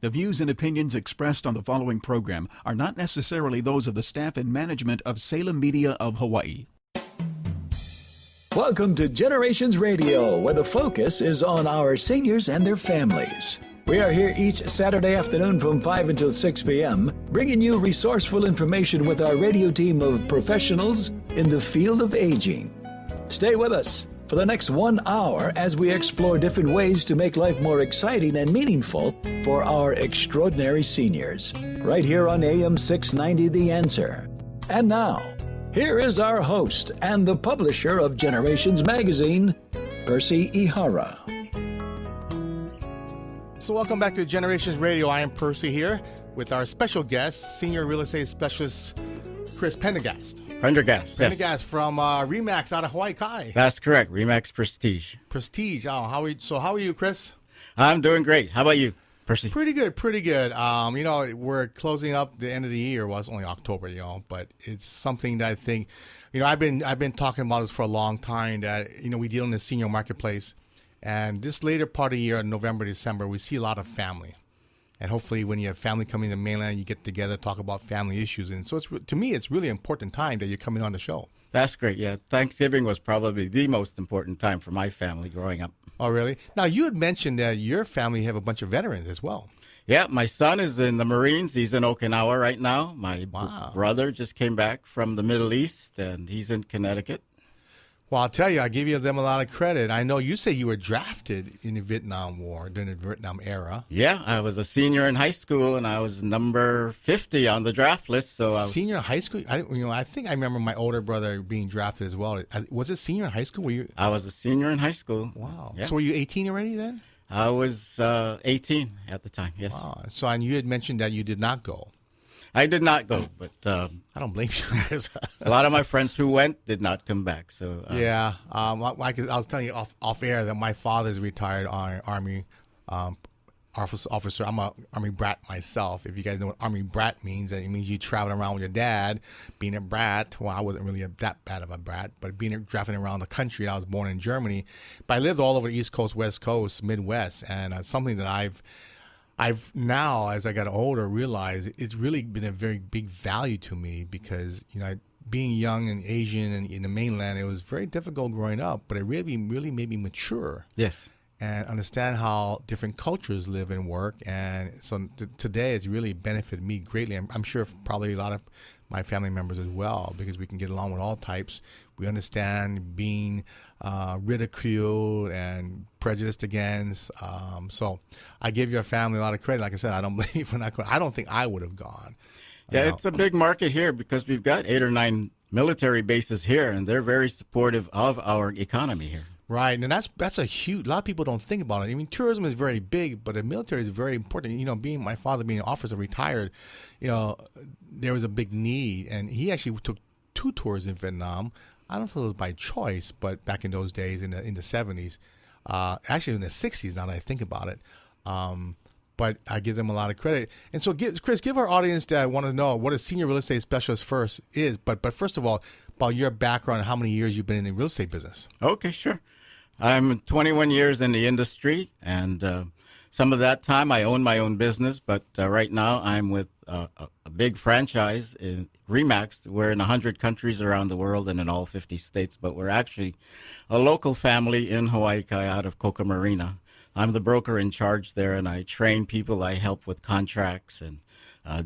The views and opinions expressed on the following program are not necessarily those of the staff and management of Salem Media of Hawaii. Welcome to Generations Radio, where the focus is on our seniors and their families. We are here each Saturday afternoon from 5 until 6 p.m., bringing you resourceful information with our radio team of professionals in the field of aging. Stay with us for the next 1 hour as we explore different ways to make life more exciting and meaningful for our extraordinary seniors. Right here on AM 690 The Answer. And now, here is our host and the publisher of Generations Magazine, Percy Ihara. So welcome back to Generations Radio. I am Percy here with our special guest, Senior Real Estate Specialist Chris Pendergast. Pendergast, yes. From RE/MAX out of Hawaii Kai. That's correct, RE/MAX Prestige. Prestige. Oh, how are you, Chris? I'm doing great. How about you, Percy? Pretty good. We're closing up the end of the year. Well, it's only October, but it's something that I think, I've been talking about this for a long time. That we deal in the senior marketplace, and this later part of the year, November, December, we see a lot of family. And hopefully when you have family coming to the mainland, you get together, talk about family issues. And so to me, it's really important time that you're coming on the show. That's great, yeah. Thanksgiving was probably the most important time for my family growing up. Oh, really? Now, you had mentioned that your family have a bunch of veterans as well. Yeah, my son is in the Marines. He's in Okinawa right now. My brother just came back from the Middle East, and he's in Connecticut. Well, I'll tell you, I give them a lot of credit. I know you say you were drafted in the Vietnam War, during the Vietnam era. Yeah, I was a senior in high school, and I was number 50 on the draft list. So senior in high school? I think I remember my older brother being drafted as well. Was it senior in high school? I was a senior in high school. Wow. Yeah. So were you 18 already then? I was 18 at the time, yes. Wow. So, and you had mentioned that you did not go. I did not go, but I don't blame you. a lot of my friends who went did not come back. So yeah, I was telling you off air that my father's retired Army officer. I'm a Army brat myself. If you guys know what Army brat means, it means you travel around with your dad. Being a brat, well, I wasn't really that bad of a brat, but driving around the country. I was born in Germany, but I lived all over the East Coast, West Coast, Midwest, and something that I've now, as I got older, realized it's really been a very big value to me because, being young and Asian and in the mainland, it was very difficult growing up, but it really made me mature. Yes. And understand how different cultures live and work. And so today it's really benefited me greatly. I'm sure probably a lot of my family members as well, because we can get along with all types. We understand being ridiculed and prejudiced against. So I give your family a lot of credit. Like I said, I don't blame you for not going. I don't think I would have gone. Yeah, it's a big market here because we've got 8 or 9 military bases here, and they're very supportive of our economy here. Right, and that's a huge. A lot of people don't think about it. I mean, tourism is very big, but the military is very important. My father being an officer, retired, there was a big need, and he actually took 2 tours in Vietnam. I don't know if it was by choice, but back in those days, in the 70s, actually in the 60s. Now that I think about it, but I give them a lot of credit. And so, Chris, give our audience that want to know what a senior real estate specialist first is. But first of all, about your background and how many years you've been in the real estate business. Okay, sure. I'm 21 years in the industry, and some of that time I own my own business, but right now I'm with a big franchise in RE/MAX. We're in 100 countries around the world and in all 50 states, but we're actually a local family in Hawaii Kai out of Koka Marina. I'm the broker in charge there, and I train people. I help with contracts and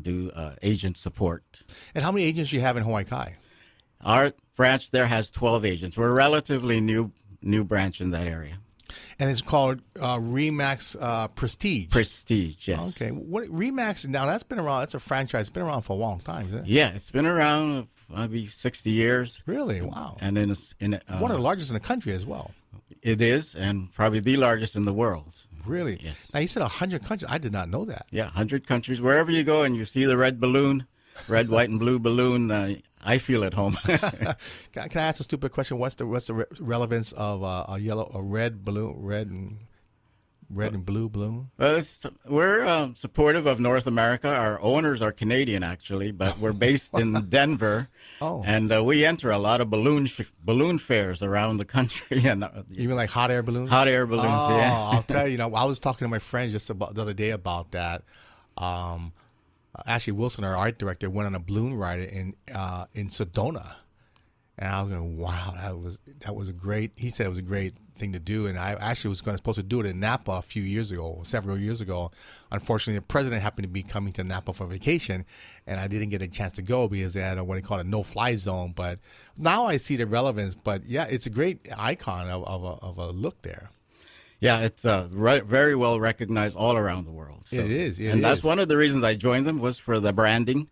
do agent support. And how many agents do you have in Hawaii Kai? Our branch there has 12 agents. We're a relatively new branch in that area. And it's called RE/MAX Prestige. Prestige, yes. Okay. What RE/MAX, now that's been around, that's a franchise. It's been around for a long time, isn't it? Yeah, it's been around maybe 60 years. Really? Wow. And one of the largest in the country as well. It is, and probably the largest in the world. Really? Yes. Now, you said 100 countries. I did not know that. Yeah, 100 countries. Wherever you go and you see the red balloon, red, white, and blue balloon, I feel at home. Can I ask a stupid question? What's the relevance of a red balloon, red and red and blue balloon? Well, we're supportive of North America. Our owners are Canadian, actually, but we're based in Denver. Oh. And we enter a lot of balloon fairs around the country. And You mean like hot air balloons? hot air balloons, Oh, yeah. I'll tell you, I was talking to my friends just about the other day about that. Ashley Wilson, our art director, went on a balloon ride in Sedona. And I was going, wow, that was a great. He said it was a great thing to do, and I actually was supposed to do it in Napa several years ago. Unfortunately, the president happened to be coming to Napa for vacation, and I didn't get a chance to go because they had what they call a no-fly zone. But now I see the relevance. But yeah, it's a great icon of a look there. Yeah, it's very well recognized all around the world. So. It is, and that's one of the reasons I joined them was for the branding,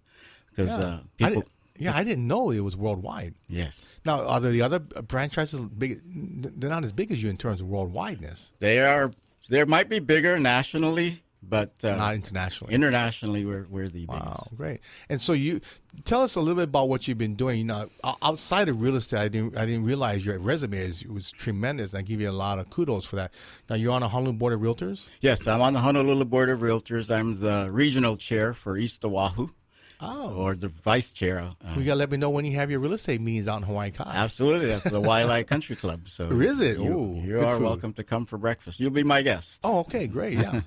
because people. I didn't know it was worldwide. Yes. Now, are there the other franchises big? They're not as big as you in terms of worldwideness. They are. They might be bigger nationally, but Not internationally. Internationally, we're the biggest. Wow, great. And so you tell us a little bit about what you've been doing. You know, outside of real estate, I didn't realize your resume was tremendous. I give you a lot of kudos for that. Now, you're on the Honolulu Board of Realtors? Yes, I'm on the Honolulu Board of Realtors. I'm the regional chair for East Oahu. Oh. Or the vice chair. You got to let me know when you have your real estate meetings out in Hawaii Kai. Absolutely. That's the Wailai Country Club. So Is it? You Ooh, you good are food. welcome to come for breakfast. You'll be my guest. Oh, okay, great, yeah.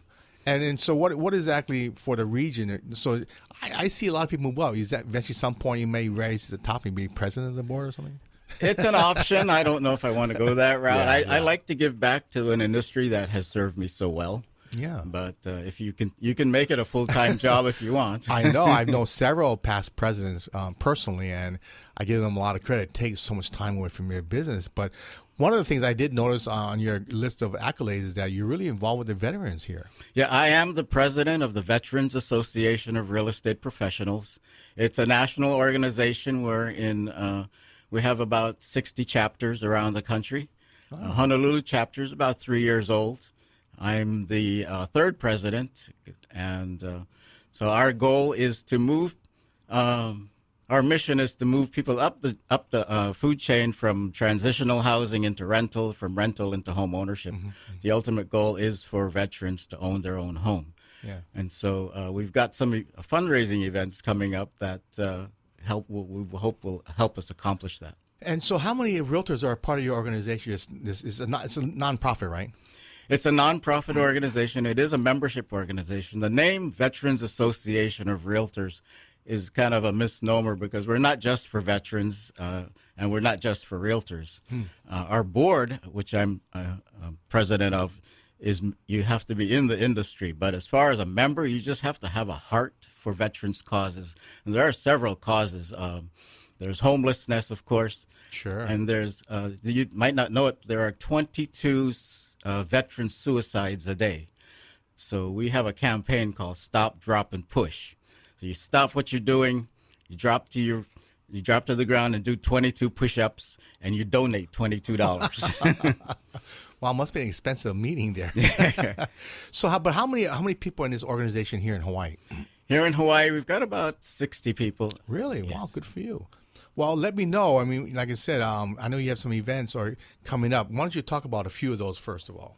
And so what exactly for the region? So I see a lot of people move up. Is that eventually some point you may rise to the top and be president of the board or something? It's an option. I don't know if I want to go that route. Yeah. I like to give back to an industry that has served me so well. Yeah. But if you can make it a full-time job if you want. I know. I've known several past presidents personally, and I give them a lot of credit. It takes so much time away from your business. But one of the things I did notice on your list of accolades is that you're really involved with the veterans here. Yeah, I am the president of the Veterans Association of Real Estate Professionals. It's a national organization wherein we have about 60 chapters around the country. Honolulu chapter is about 3 years old. I'm the third president, and so our goal is to move. Our mission is to move people up the food chain from transitional housing into rental, from rental into home ownership. Mm-hmm. The ultimate goal is for veterans to own their own home. Yeah. And so we've got some fundraising events coming up that we hope will help us accomplish that. And so, how many realtors are a part of your organization? It's a nonprofit, right? It's a nonprofit organization. It is a membership organization. The name Veterans Association of Realtors is kind of a misnomer because we're not just for veterans and we're not just for realtors. Our board, which I'm president of, is you have to be in the industry. But as far as a member, you just have to have a heart for veterans causes. And there are several causes. There's homelessness, of course. Sure. And there's, you might not know it, there are 22 veteran suicides a day. So we have a campaign called Stop, Drop, and Push. So you stop what you're doing, you drop to the ground and do 22 push-ups, and you donate $22. Wow, must be an expensive meeting there. So, how many people in this organization here in Hawaii? Here in Hawaii, we've got about 60 people. Really? Yes. Wow, good for you. Well, let me know. I mean, like I said, I know you have some events coming up. Why don't you talk about a few of those first of all?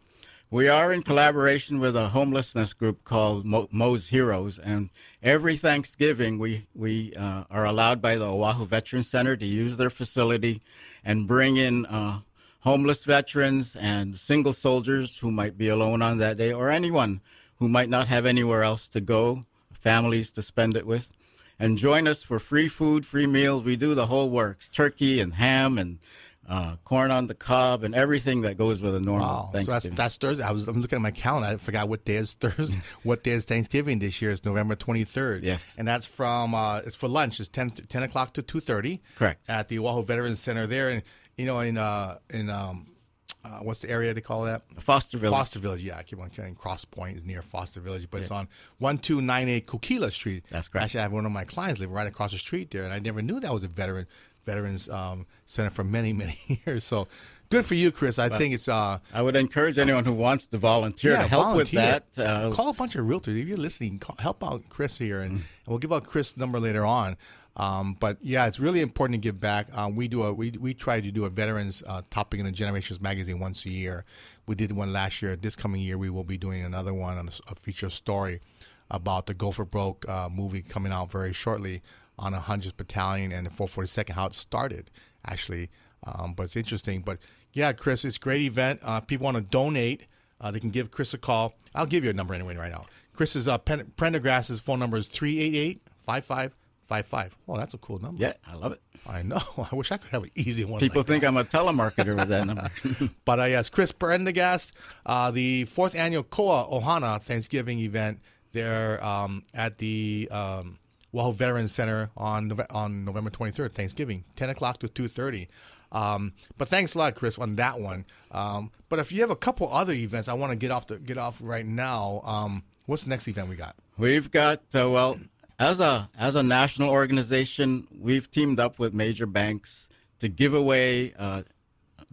We are in collaboration with a homelessness group called Mo's Heroes, and every Thanksgiving we are allowed by the Oahu Veterans Center to use their facility and bring in homeless veterans and single soldiers who might be alone on that day, or anyone who might not have anywhere else to go, families to spend it with, and join us for free food, free meals. We do the whole works, turkey and ham and corn on the cob and everything that goes with a normal Thanksgiving. So that's Thursday. I'm looking at my calendar. I forgot what day is Thursday. What day is Thanksgiving this year? It's November 23rd. Yes. And that's from it's for lunch. It's 10 o'clock to 2:30. Correct. At the Oahu Veterans Center there, and in what's the area they call that? Foster Village. Foster Village. Yeah, I keep on saying Cross Point is near Foster Village, but it's on 1298 Kukila Street. That's correct. Actually, I have one of my clients live right across the street there, and I never knew that was a Veterans Center for many, many years. So good for you, Chris. I think it's. I would encourage anyone who wants to volunteer to help volunteer. with that. Call a bunch of realtors. If you're listening, help out Chris here, and we'll give out Chris' number later on. But yeah, it's really important to give back. We try to do a veterans topic in the Generations magazine once a year. We did one last year. This coming year, we will be doing another one on a feature story about the Go for Broke movie coming out very shortly on 100th Battalion and the 442nd, how it started actually. But it's interesting. But yeah, Chris, it's a great event. People want to donate. They can give Chris a call. I'll give you a number anyway right now. Chris's Pendergast's phone number is 388-5555. Oh, that's a cool number. Yeah, I love it. I know. I wish I could have an easy one. People like think that. I'm a telemarketer with that number. But yes, Chris Pendergast, the 4th annual Koa Ohana Thanksgiving event there at the Wahoo Veterans Center on November 23rd, Thanksgiving, 10 o'clock to 2:30. But thanks a lot, Chris, on that one. But if you have a couple other events, I want to get off right now. What's the next event we got? We've got as a national organization, we've teamed up with major banks to give away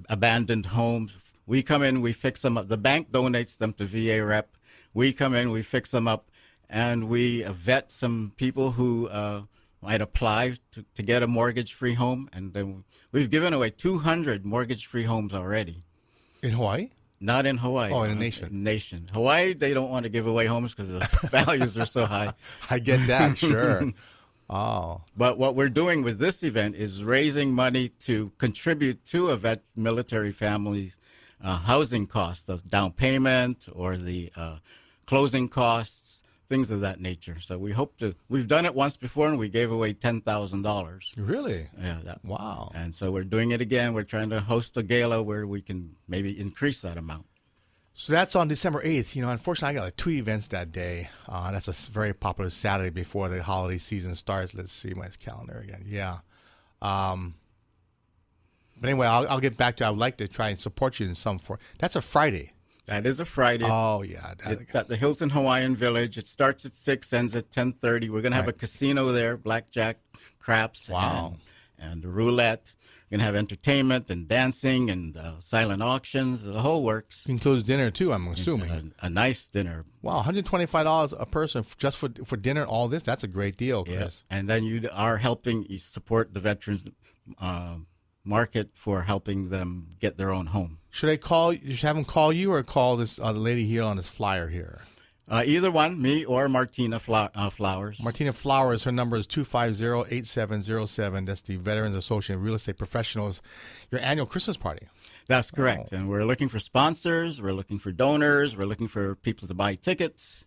abandoned homes. We come in, we fix them up. The bank donates them to VA Rep. We come in, we fix them up, and we vet some people who might apply to get a mortgage-free home. And then we've given away 200 mortgage-free homes already. In Hawaii? Not in Hawaii. Oh, in the nation. Hawaii, they don't want to give away homes because the values are so high. I get that, sure. Oh. But what we're doing with this event is raising money to contribute to a military family's housing costs, the down payment or the closing costs, things of that nature. So we've done it once before and we gave away $10,000. Really? Yeah. Wow. And so we're doing it again. We're trying to host a gala where we can maybe increase that amount. So that's on December 8th. Unfortunately, I got like 2 events that day. That's a very popular Saturday before the holiday season starts. Let's see my calendar again. Yeah. But anyway, I'll get back to it. I would like to try and support you in some form. That's a Friday. That is a Friday. Oh, yeah. It's at the Hilton Hawaiian Village. It starts at 6, ends at 10:30. We're going to have a casino there, blackjack, craps, and roulette. We're going to have entertainment and dancing and silent auctions, the whole works. Includes dinner, too, I'm assuming. A nice dinner. Wow, $125 a person just for dinner, all this? That's a great deal, Chris. Yeah. And then you are helping support the veterans market for helping them get their own home. Should I have them call you or call this lady here on this flyer here? Either one, me or Martina Flowers. Martina Flowers, her number is 250-8707. That's the Veterans Association of Real Estate Professionals, your annual Christmas party. That's correct. And we're looking for sponsors. We're looking for donors. We're looking for people to buy tickets.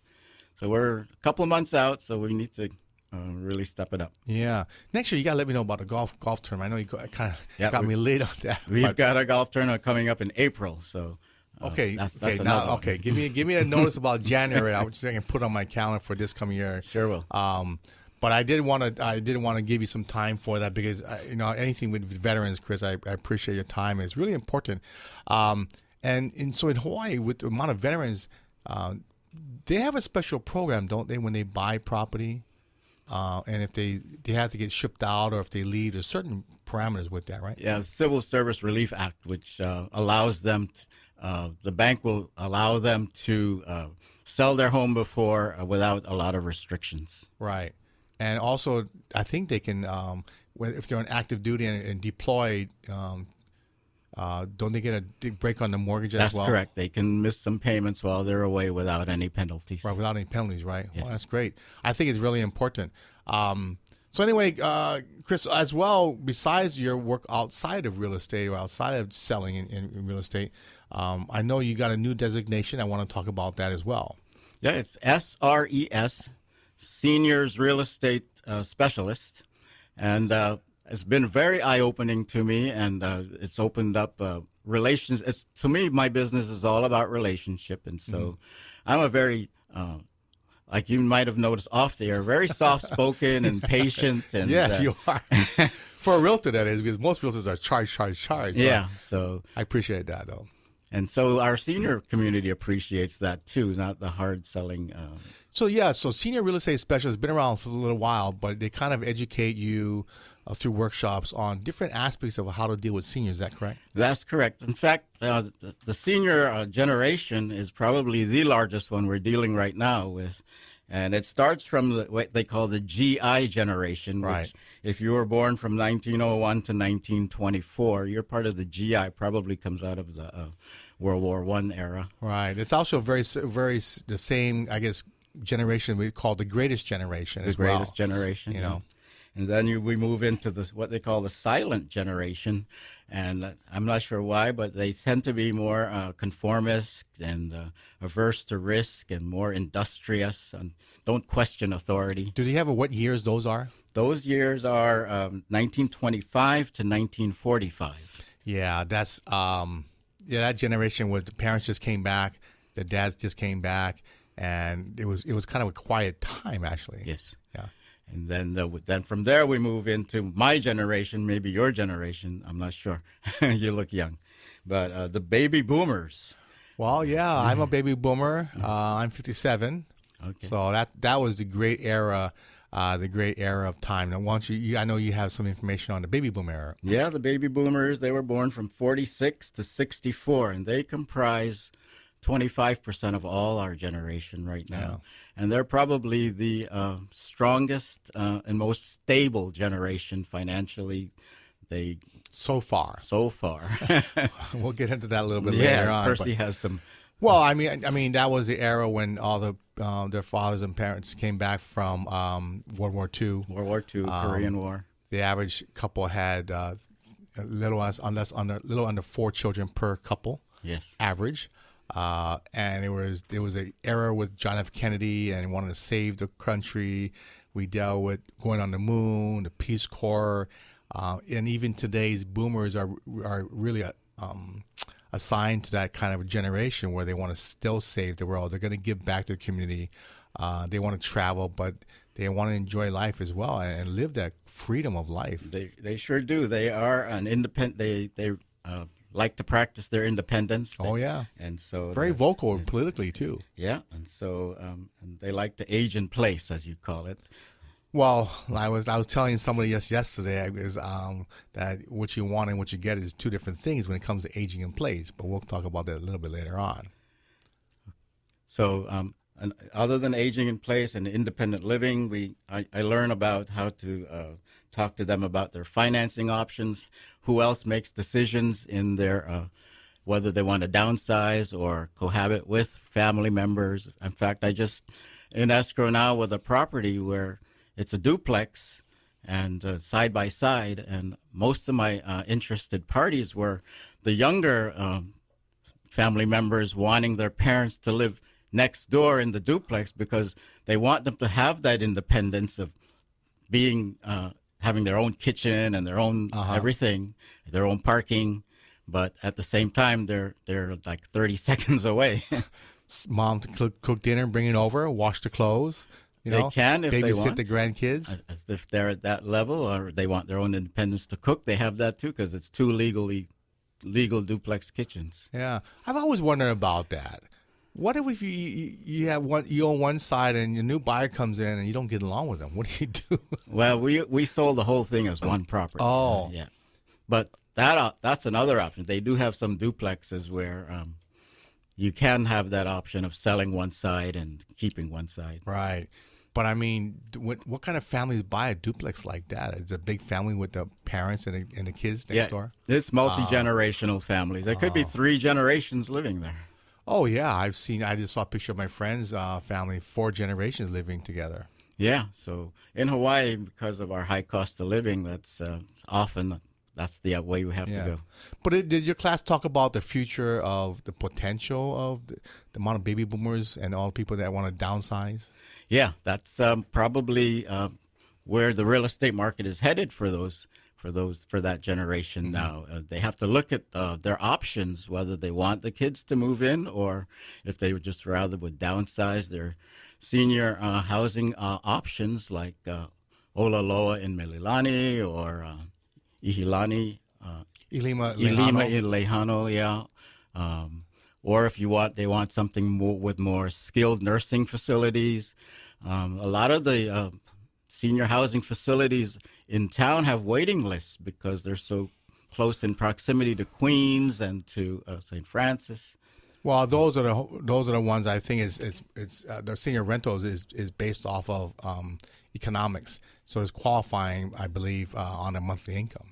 So we're a couple of months out, so we need to really step it up. Yeah. Next year, you got to let me know about the golf tournament. I know you kind of got me late on that. We've got a golf tournament coming up in April, so... Okay. That's Give me a notice about January. I can put on my calendar for this coming year. Sure will. But I did want to give you some time for that because anything with veterans, Chris, I appreciate your time. It's really important. And so in Hawaii, with the amount of veterans, they have a special program, don't they, when they buy property, and if they have to get shipped out or if they leave, there's certain parameters with that, right? Yeah, the Civil Service Relief Act, which allows them. The bank will allow them to sell their home before without a lot of restrictions. Right. And also, I think they can, if they're on active duty and deployed, don't they get a break on the mortgage as well? That's correct. They can miss some payments while they're away without any penalties. Right, without any penalties, right? Yes. Well, that's great. I think it's really important. So anyway, Chris, as well, besides your work outside of real estate or outside of selling in real estate, I know you got a new designation. I want to talk about that as well. Yeah, it's SRES, Seniors Real Estate Specialist. And it's been very eye-opening to me, and it's opened up relations. To me, my business is all about relationship. And so I'm a very... like you might have noticed off the air, very soft-spoken and patient. And, yes, you are. For a realtor, that is, because most realtors are charge. So yeah, so I appreciate that, though. And so our senior community appreciates that, too, not the hard-selling. So senior real estate specialists have been around for a little while, but they kind of educate you through workshops on different aspects of how to deal with seniors. Is that correct? That's correct. In fact, the senior generation is probably the largest one we're dealing right now with. And it starts from what they call the GI generation, Right. which if you were born from 1901 to 1924, you're part of the GI, probably comes out of the World War I era. Right. It's also very the same, I guess, generation we call the greatest generation as The well. greatest generation. You know. And then we move into what they call the silent generation. And I'm not sure why, but they tend to be more conformist and averse to risk and more industrious and don't question authority. Do they have what years those are? Those years are 1925 to 1945. Yeah, that's that generation where the parents just came back, the dads just came back, and it was kind of a quiet time actually. Yes. Yeah. And then from there we move into my generation, maybe your generation. I'm not sure. You look young, but the baby boomers. Well, yeah, I'm a baby boomer. I'm 57. Okay. So that was the great era of time. Now, why don't you I know you have some information on the baby boom era. Yeah, the baby boomers, they were born from 46 to 64, and they comprise 25% of all our generation right now. Yeah. And they're probably the strongest and most stable generation financially. So far. We'll get into that a little bit later on. Percy has some. Well, I mean, that was the era when all their fathers and parents came back from World War II. World War II, Korean War. The average couple had a little under 4 children per couple. Yes. Average. And there was an era with John F. Kennedy, and he wanted to save the country. We dealt with going on the moon, the Peace Corps, and even today's boomers are really assigned to that kind of generation where they want to still save the world. They're going to give back to the community. They want to travel, but they want to enjoy life as well and live that freedom of life. They sure do. They are an independent. They like to practice their independence. Oh yeah, and so very vocal politically too. Yeah, and so and they like to age in place, as you call it. Well, I was telling somebody yesterday is that what you want and what you get is two different things when it comes to aging in place. But we'll talk about that a little bit later on. So, and other than aging in place and independent living, I learn about how to talk to them about their financing options. Who else makes decisions in their whether they want to downsize or cohabit with family members. In fact, I just in escrow now with a property where it's a duplex and side by side, and most of my interested parties were the younger family members wanting their parents to live next door in the duplex because they want them to have that independence of being having their own kitchen and their own everything, their own parking, but at the same time they're like 30 seconds away. Mom to cook dinner, bring it over, wash the clothes. They can if they babysit want. the grandkids. As if they're at that level, or they want their own independence to cook, they have that too, because it's two legal duplex kitchens. Yeah, I've always wondered about that. What if you own one side and your new buyer comes in and you don't get along with them? What do you do? Well, we sold the whole thing as one property. Oh, yeah, but that's another option. They do have some duplexes where you can have that option of selling one side and keeping one side. Right. But I mean, what kind of families buy a duplex like that? It's a big family with the parents and the kids next door? It's multi-generational families. There could be 3 generations living there. Oh, yeah. I just saw a picture of my friend's family, 4 generations living together. Yeah. So in Hawaii, because of our high cost of living, that's often that's the way we have to go. But did your class talk about the future of the potential of the amount of baby boomers and all the people that want to downsize? Yeah, that's probably where the real estate market is headed for that generation now. They have to look at their options, whether they want the kids to move in or if they would just rather would downsize their senior housing options like Olaloa in Melilani or Ilima Lehano, yeah. Or if they want something more with more skilled nursing facilities. A lot of the senior housing facilities in town have waiting lists because they're so close in proximity to Queens and to St. Francis. Well, those are the ones I think it's the senior rentals is based off of economics. So it's qualifying, I believe, on a monthly income.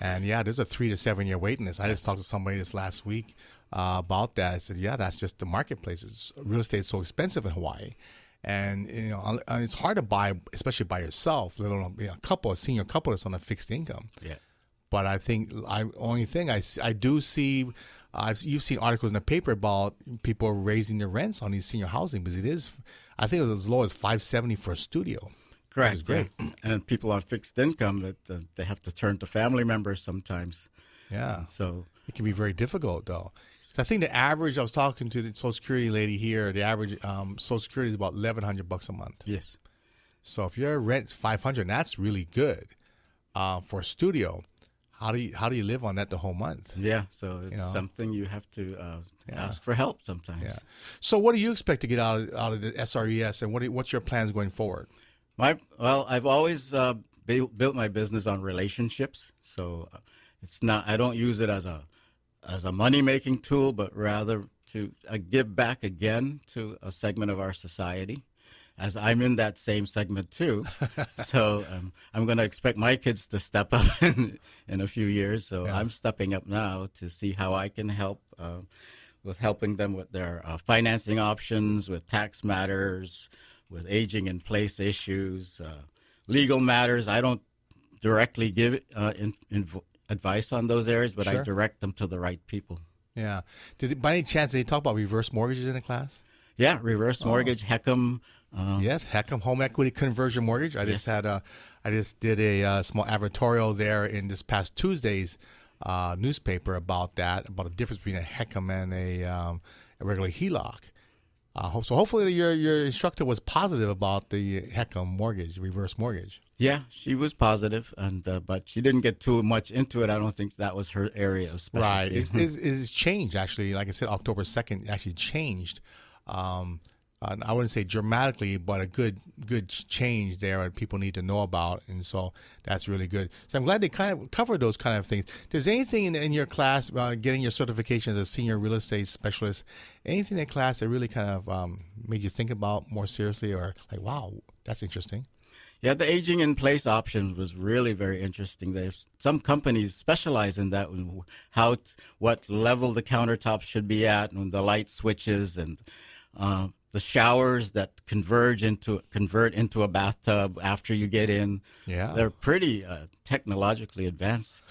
And yeah, there's a 3 to 7 year waiting list. I just talked to somebody this last week about that. I said, yeah, that's just the marketplace. Real estate is so expensive in Hawaii, and and it's hard to buy, especially by yourself. Let alone a senior couple that's on a fixed income. Yeah. But I think only thing I do see, you've seen articles in the paper about people raising their rents on these senior housing, because it is, I think it was as low as $570 for a studio. Correct. Which is great. Yeah. And people on fixed income that they have to turn to family members sometimes. Yeah. So it can be very difficult though. So I think the average, I was talking to the Social Security lady here, the average Social Security is about $1,100 a month. yes. So if your rent's $500, that's really good for a studio. How do you live on that the whole month? Yeah. So it's something you have to ask for help sometimes. Yeah. So what do you expect to get out of the SRES, and what's your plans going forward? I've always built my business on relationships. So it's not. I don't use it as a money making tool, but rather to give back again to a segment of our society, as I'm in that same segment too. So I'm going to expect my kids to step up in a few years. So I'm stepping up now to see how I can help with helping them with their financing options, with tax matters, with aging in place issues, legal matters. I don't directly give advice on those areas, but Sure. I direct them to the right people. Yeah. By any chance, did they talk about reverse mortgages in the class? Yeah, reverse mortgage, HECM. Yes, HECM, home equity conversion mortgage. I just did a small advertorial there in this past Tuesday's newspaper about that, about the difference between a HECM and a regular HELOC. So hopefully your instructor was positive about the HECM mortgage, reverse mortgage. Yeah, she was positive, and but she didn't get too much into it. I don't think that was her area of specialty. Right. It's changed, actually. Like I said, October 2nd actually changed. I wouldn't say dramatically, but a good change there that people need to know about, and so that's really good. So I'm glad they kind of covered those kind of things. Does anything in your class, getting your certification as a senior real estate specialist, anything in class that really kind of made you think about more seriously, or like, wow, that's interesting? Yeah, the aging in place option was really very interesting. Some companies specialize in that, what level the countertops should be at, and the light switches, and the showers that convert into a bathtub after you get in. Yeah, they're pretty technologically advanced.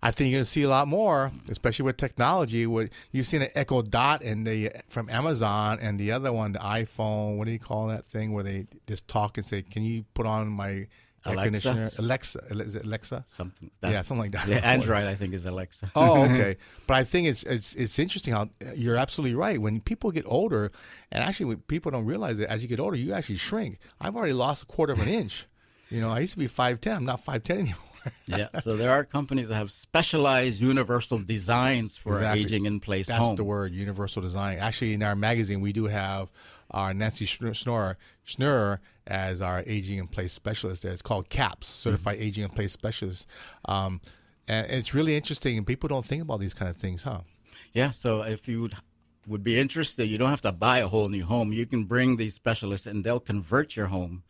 I think you're going to see a lot more, especially with technology. You've seen an Echo Dot from Amazon, and the other one, the iPhone. What do you call that thing where they just talk and say, "Can you put on my air conditioner?" Alexa, is it Alexa? Something like that. Yeah, Android, I think, is Alexa. Oh, okay. But I think it's interesting how you're absolutely right. When people get older, and actually when people don't realize that as you get older, you actually shrink. I've already lost 1/4 of an inch. I used to be 5'10". I'm not 5'10" anymore. Yeah, so there are companies that have specialized universal designs for aging in place That's home. the word, universal design. Actually, in our magazine, we do have our Nancy Schnurr as our aging in place specialist there. It's called CAPS, Certified Aging in Place Specialist. And it's really interesting, and people don't think about these kind of things, huh? Yeah, so if you would be interested, you don't have to buy a whole new home. You can bring these specialists, and they'll convert your home.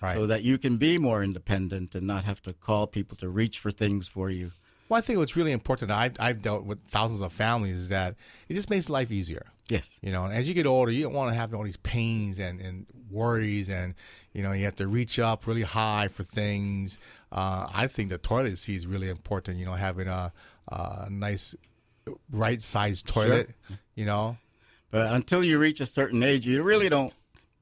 Right. So that you can be more independent and not have to call people to reach for things for you. Well, I think what's really important, I've dealt with thousands of families, is that it just makes life easier. Yes. And as you get older, you don't want to have all these pains and worries, and, you have to reach up really high for things. I think the toilet seat is really important, having a nice right-sized toilet, But until you reach a certain age, you really don't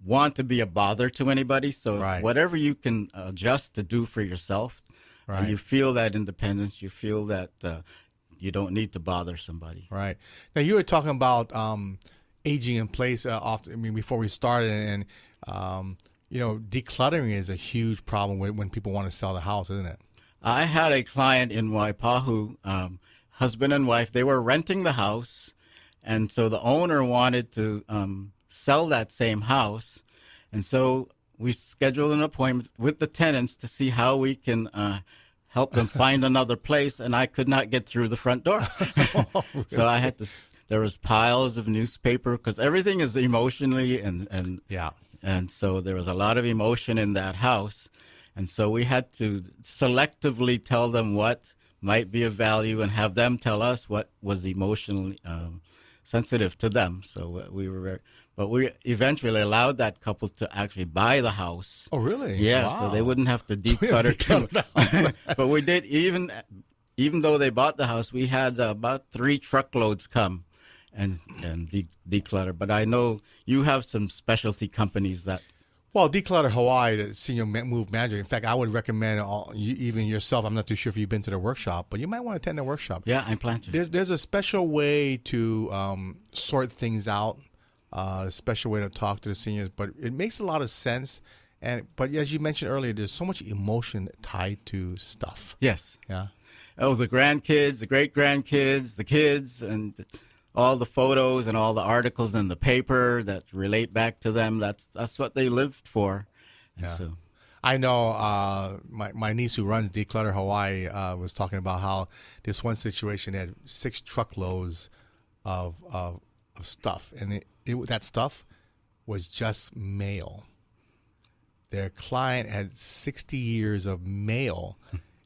want to be a bother to anybody. So whatever you can adjust to do for yourself, you feel that independence, you feel that you don't need to bother somebody. Right. Now, you were talking about aging in place before we started, and decluttering is a huge problem when people want to sell the house, isn't it? I had a client in Waipahu, husband and wife. They were renting the house, and so the owner wanted to sell that same house, and so we scheduled an appointment with the tenants to see how we can help them find another place, and I could not get through the front door. So I had to. There was piles of newspaper because everything is emotionally and so there was a lot of emotion in that house, and so we had to selectively tell them what might be of value and have them tell us what was emotionally sensitive to them. So we eventually allowed that couple to actually buy the house. Oh, really? Yeah, Wow. so they wouldn't have to declutter too. But we did, even though they bought the house, we had about 3 truckloads come and declutter. But I know you have some specialty companies that. Well, Declutter Hawaii, the senior move manager. In fact, I would recommend even yourself. I'm not too sure if you've been to the workshop, but you might want to attend the workshop. Yeah, I plan to. There's a special way to sort things out, a special way to talk to the seniors, but it makes a lot of sense. But as you mentioned earlier, there's so much emotion tied to stuff. Yes. Yeah. Oh, the grandkids, the great-grandkids, the kids, and all the photos and all the articles in the paper that relate back to them. That's what they lived for. And Yeah. so, I know my niece who runs Declutter Hawaii was talking about how this one situation had 6 truckloads of stuff, and that stuff was just mail. Their client had 60 years of mail.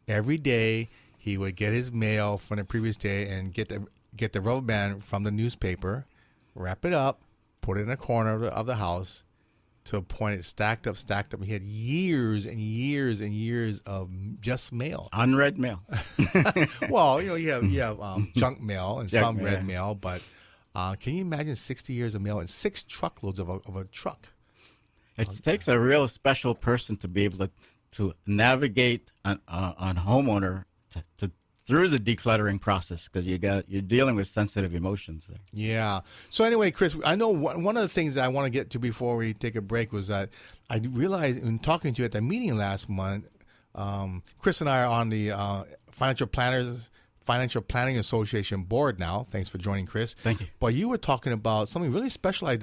Every day he would get his mail from the previous day and get the rubber band from the newspaper, wrap it up, put it in a corner of the house, to a point it stacked up. He had years and years and years of just mail. unread mail. Well, you have junk mail and Junk some mail, red yeah. mail, but can you imagine 60 years of mail and 6 truckloads of a truck? It takes a real special person to be able to navigate on homeowner through the decluttering process, because you're dealing with sensitive emotions there. Yeah. So anyway, Chris, I know one of the things that I want to get to before we take a break was that I realized in talking to you at the meeting last month, Chris and I are on the Financial Planning Association board now. Thanks for joining, Chris. Thank you. But you were talking about something really special. I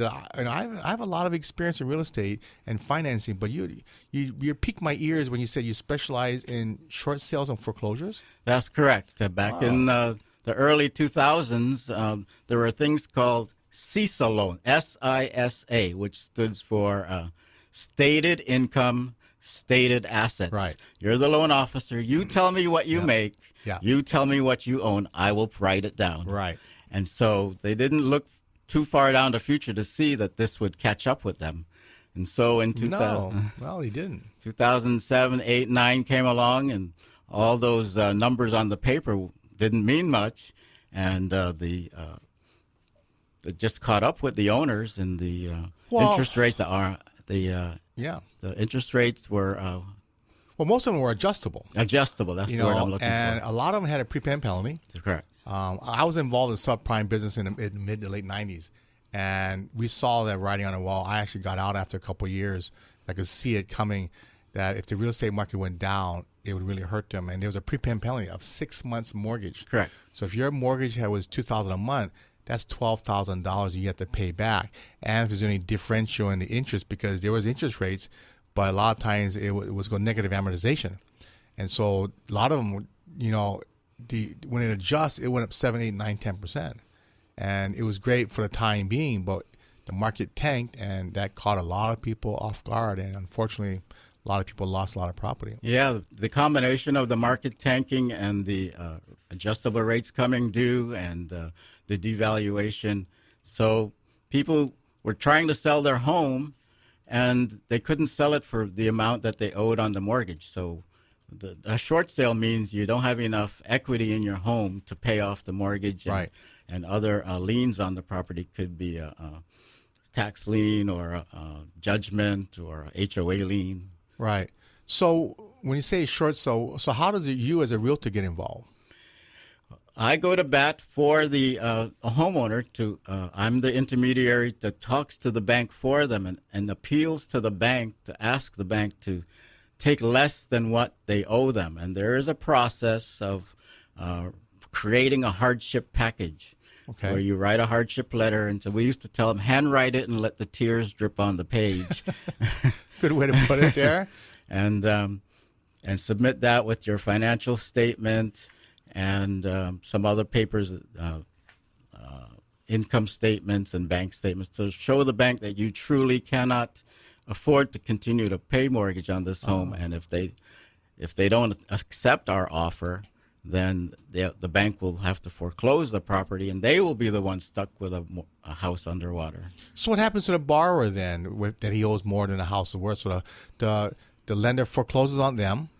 have a lot of experience in real estate and financing, but you piqued my ears when you said you specialize in short sales and foreclosures. That's correct. Back in the early 2000s, there were things called SISA loan, SISA, which stands for Stated Income, Stated Assets. Right. You're the loan officer. You tell me what you make. Yeah. You tell me what you own. I will write it down. Right. And so they didn't look too far down the future to see that this would catch up with them. And so in 2000, No, he didn't. 2007, 8, 9 came along, and all those numbers on the paper didn't mean much, and it just caught up with the owners, and the interest rates the interest rates were Well, most of them were adjustable. adjustable. That's the word I'm looking and for. a lot of them had a prepayment penalty. Correct. I was involved in subprime business in the mid to late 90s, and we saw that writing on the wall. I actually got out after a couple of years. I could see it coming, that if the real estate market went down, it would really hurt them. And there was a prepayment penalty of 6 months mortgage. Correct. So if your mortgage was $2,000 a month, that's $12,000 you have to pay back. And if there's any differential in the interest, because there was interest rates, but a lot of times it was going negative amortization. And so a lot of them, when it adjusts, it went up 7, 8, 9, 10%. And it was great for the time being, but the market tanked, and that caught a lot of people off guard. And unfortunately, a lot of people lost a lot of property. Yeah, the combination of the market tanking and the adjustable rates coming due and the devaluation. So people were trying to sell their home, and they couldn't sell it for the amount that they owed on the mortgage. So a short sale means you don't have enough equity in your home to pay off the mortgage. And, Right. and other liens on the property could be a tax lien or a judgment or a HOA lien. Right. So when you say short sale, so how does you as a realtor get involved? I go to bat for the homeowner. I'm the intermediary that talks to the bank for them and appeals to the bank to ask the bank to take less than what they owe them. And there is a process of creating a hardship package. Okay. Where you write a hardship letter, and so we used to tell them, handwrite it and let the tears drip on the page. Good way to put it there. And and submit that with your financial statement and some other papers, income statements and bank statements, to show the bank that you truly cannot afford to continue to pay mortgage on this home. And if they don't accept our offer, then the bank will have to foreclose the property, and they will be the ones stuck with a house underwater. So what happens to the borrower then, that he owes more than the house is worth? So the lender forecloses on them.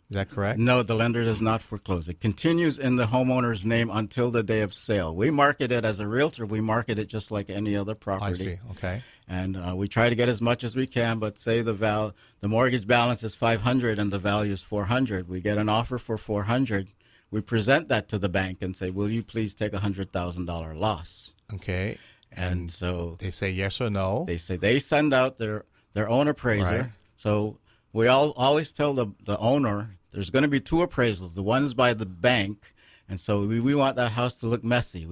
Is that correct? No, the lender does not foreclose. It continues in the homeowner's name until the day of sale. We market it as a realtor. We market it just like any other property. I see. Okay. And we try to get as much as we can, but say the mortgage balance is $500 and the value is $400. We get an offer for $400. We present that to the bank and say, will you please take a $100,000 loss? Okay. And so they say yes or no. They say they send out their own appraiser. Right. So we always tell the owner there's going to be two appraisals. The one is by the bank. And so we want that house to look messy.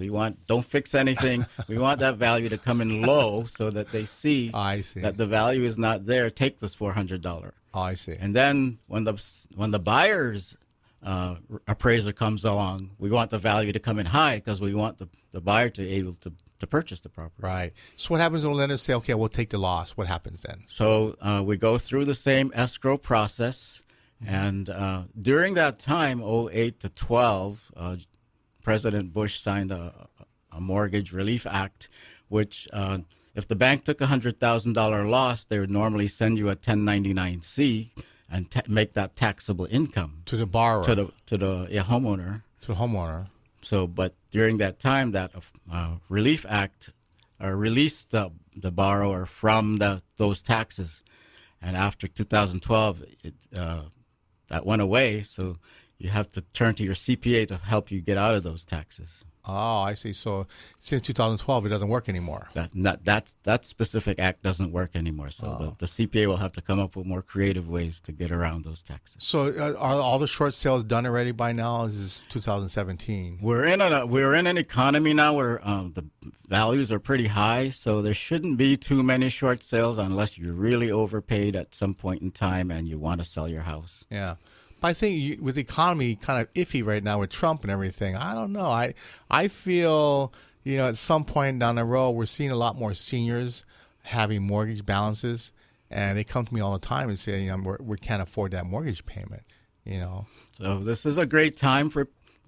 Don't fix anything. We want that value to come in low so that they see, that the value is not there. Take this $400. I see. And then when the buyer's appraiser comes along, we want the value to come in high because we want the buyer to be able to purchase the property. Right. So what happens when lenders say, okay, we'll take the loss? What happens then? So we go through the same escrow process. And during that time, 08 to 12, President Bush signed a Mortgage Relief Act, which if the bank took a $100,000 loss, they would normally send you a 1099-C and make that taxable income. To the borrower. To the homeowner. To the homeowner. So, but during that time, that Relief Act released the borrower from those taxes. And after 2012, that went away, so you have to turn to your CPA to help you get out of those taxes. Oh, I see. So since 2012, it doesn't work anymore. That specific act doesn't work anymore. So the CPA will have to come up with more creative ways to get around those taxes. So are all the short sales done already by now? This is 2017. We're in an economy now where the values are pretty high, so there shouldn't be too many short sales unless you're really overpaid at some point in time and you want to sell your house. Yeah. But I think with the economy kind of iffy right now with Trump and everything, I don't know. I feel, at some point down the road, we're seeing a lot more seniors having mortgage balances, and they come to me all the time and say, we can't afford that mortgage payment, So this is a great time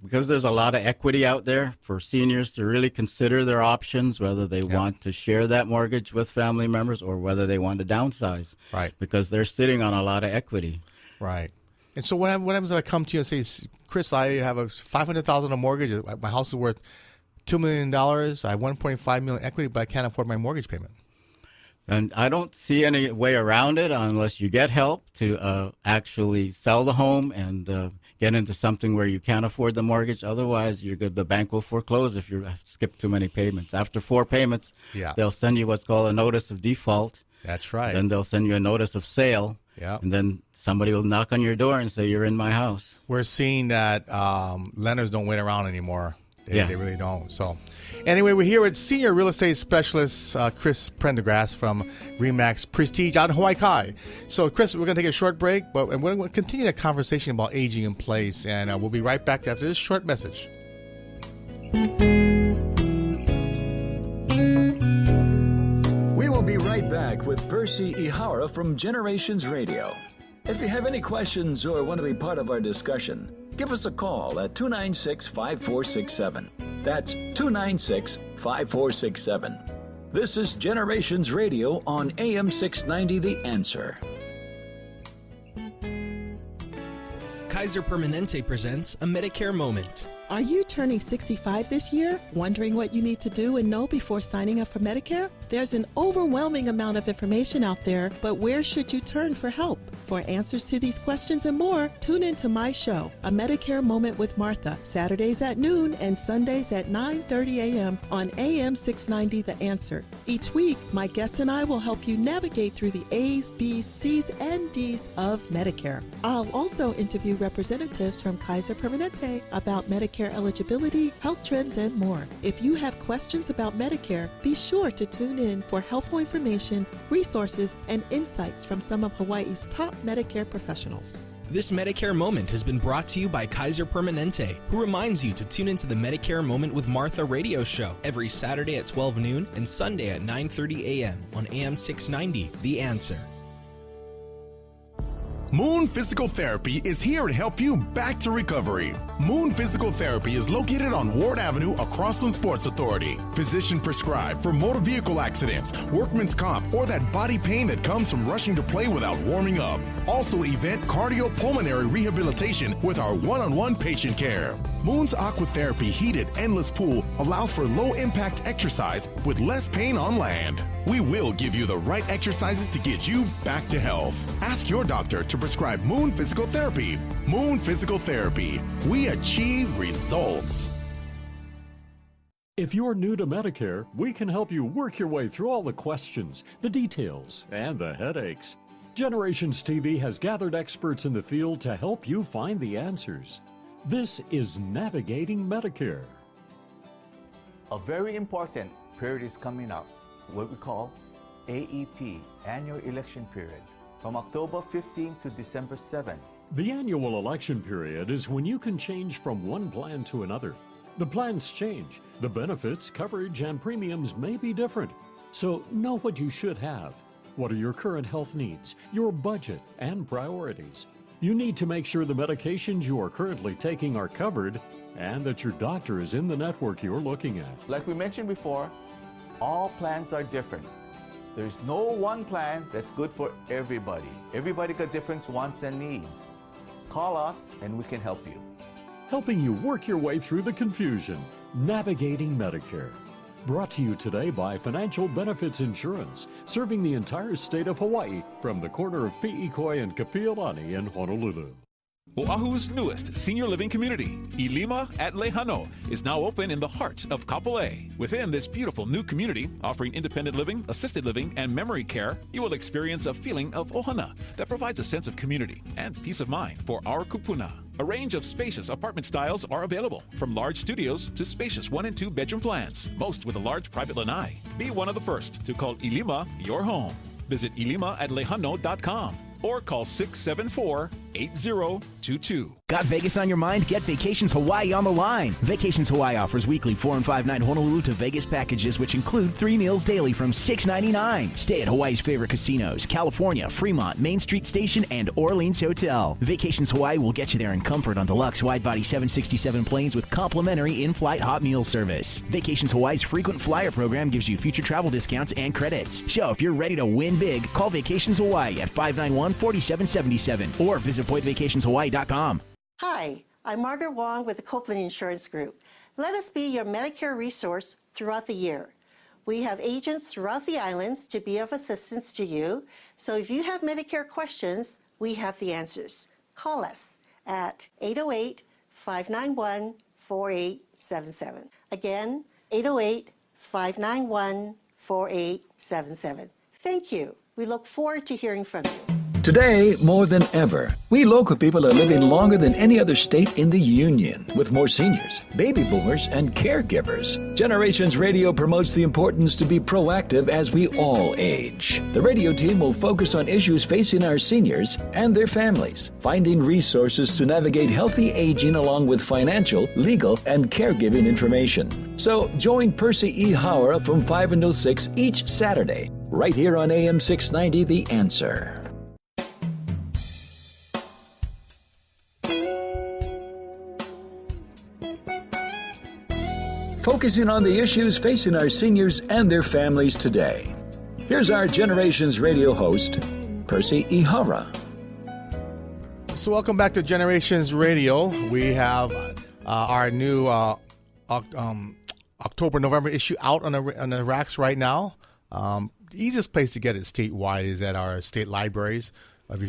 because there's a lot of equity out there for seniors to really consider their options, whether they want to share that mortgage with family members or whether they want to downsize. Right. Because they're sitting on a lot of equity. Right. And so what happens if I come to you and say, Chris, I have a $500,000 mortgage. My house is worth $2 million. I have $1.5 million equity, but I can't afford my mortgage payment. And I don't see any way around it unless you get help to actually sell the home and get into something where you can't afford the mortgage. Otherwise, the bank will foreclose if you skip too many payments. After 4 payments, they'll send you what's called a notice of default. That's right. Then they'll send you a notice of sale. Yeah. And then somebody will knock on your door and say, you're in my house. We're seeing that lenders don't wait around anymore. They really don't. So anyway, we're here with senior real estate specialist Chris Pendergast from RE/MAX Prestige out in Hawaii Kai. So Chris, we're going to take a short break, but we're going to continue the conversation about aging in place, and we'll be right back after this short message. We will be right back with Percy Ihara from Generations Radio. If you have any questions or want to be part of our discussion, give us a call at 296-5467. That's 296-5467. This is Generations Radio on AM 690 The Answer. Kaiser Permanente presents a Medicare Moment. Are you turning 65 this year? Wondering what you need to do and know before signing up for Medicare? There's an overwhelming amount of information out there, but where should you turn for help? For answers to these questions and more, tune in to my show, A Medicare Moment with Martha, Saturdays at noon and Sundays at 9:30 a.m. on AM 690 The Answer. Each week, my guests and I will help you navigate through the A's, B's, C's, and D's of Medicare. I'll also interview representatives from Kaiser Permanente about Medicare eligibility, health trends, and more. If you have questions about Medicare, be sure to tune in for helpful information, resources, and insights from some of Hawaii's top Medicare professionals. This Medicare Moment has been brought to you by Kaiser Permanente, who reminds you to tune into the Medicare Moment with Martha radio show every Saturday at 12 noon and Sunday at 9:30 a.m. on AM 690, The Answer. Moon Physical Therapy is here to help you back to recovery. Moon Physical Therapy is located on Ward Avenue across from Sports Authority. Physician prescribed for motor vehicle accidents, workman's comp, or that body pain that comes from rushing to play without warming up. Also event cardiopulmonary rehabilitation with our one-on-one patient care. Moon's Aquatherapy heated endless pool allows for low-impact exercise with less pain on land. We will give you the right exercises to get you back to health. Ask your doctor to prescribe Moon Physical Therapy. Moon Physical Therapy. We achieve results. If you're new to Medicare, we can help you work your way through all the questions, the details, and the headaches. Generations TV has gathered experts in the field to help you find the answers. This is Navigating Medicare. A very important period is coming up, what we call AEP, Annual Election Period, from October 15 to December 7. The annual election period is when you can change from one plan to another. The plans change. The benefits, coverage, and premiums may be different. So know what you should have. What are your current health needs, your budget, and priorities? You need to make sure the medications you are currently taking are covered and that your doctor is in the network you're looking at. Like we mentioned before, all plans are different. There's no one plan that's good for everybody. Everybody got different wants and needs. Call us and we can help you. Helping you work your way through the confusion. Navigating Medicare. Brought to you today by Financial Benefits Insurance, serving the entire state of Hawaii from the corner of Pi'ikoi and Kapiolani in Honolulu. Oahu's newest senior living community, Ilima at Lehano, is now open in the heart of Kapolei. Within this beautiful new community, offering independent living, assisted living, and memory care, you will experience a feeling of ohana that provides a sense of community and peace of mind for our kupuna. A range of spacious apartment styles are available, from large studios to spacious 1- and 2-bedroom plans, most with a large private lanai. Be one of the first to call Ilima your home. Visit ilimaAtlehano.com or call 674-8022. Got Vegas on your mind? Get Vacations Hawaii on the line. Vacations Hawaii offers weekly 4- and 5-night Honolulu to Vegas packages, which include 3 meals daily from $6.99. Stay at Hawaii's favorite casinos, California, Fremont, Main Street Station, and Orleans Hotel. Vacations Hawaii will get you there in comfort on deluxe wide-body 767 planes with complimentary in-flight hot meal service. Vacations Hawaii's frequent flyer program gives you future travel discounts and credits. So if you're ready to win big, call Vacations Hawaii at 591-4777 or visit PointVacationsHawaii.com. Hi, I'm Margaret Wong with the Copeland Insurance Group. Let us be your Medicare resource throughout the year. We have agents throughout the islands to be of assistance to you. So if you have Medicare questions, we have the answers. Call us at 808-591-4877. Again, 808-591-4877. Thank you. We look forward to hearing from you. Today, more than ever, we local people are living longer than any other state in the Union, with more seniors, baby boomers, and caregivers. Generations Radio promotes the importance to be proactive as we all age. The radio team will focus on issues facing our seniors and their families, finding resources to navigate healthy aging along with financial, legal, and caregiving information. So join Percy Ihara from 5 until 6 each Saturday, right here on AM 690, The Answer. Focusing on the issues facing our seniors and their families today. Here's our Generations Radio host, Percy Ihara. So welcome back to Generations Radio. We have our new October-November issue out on the racks right now. The easiest place to get it statewide is at our state libraries.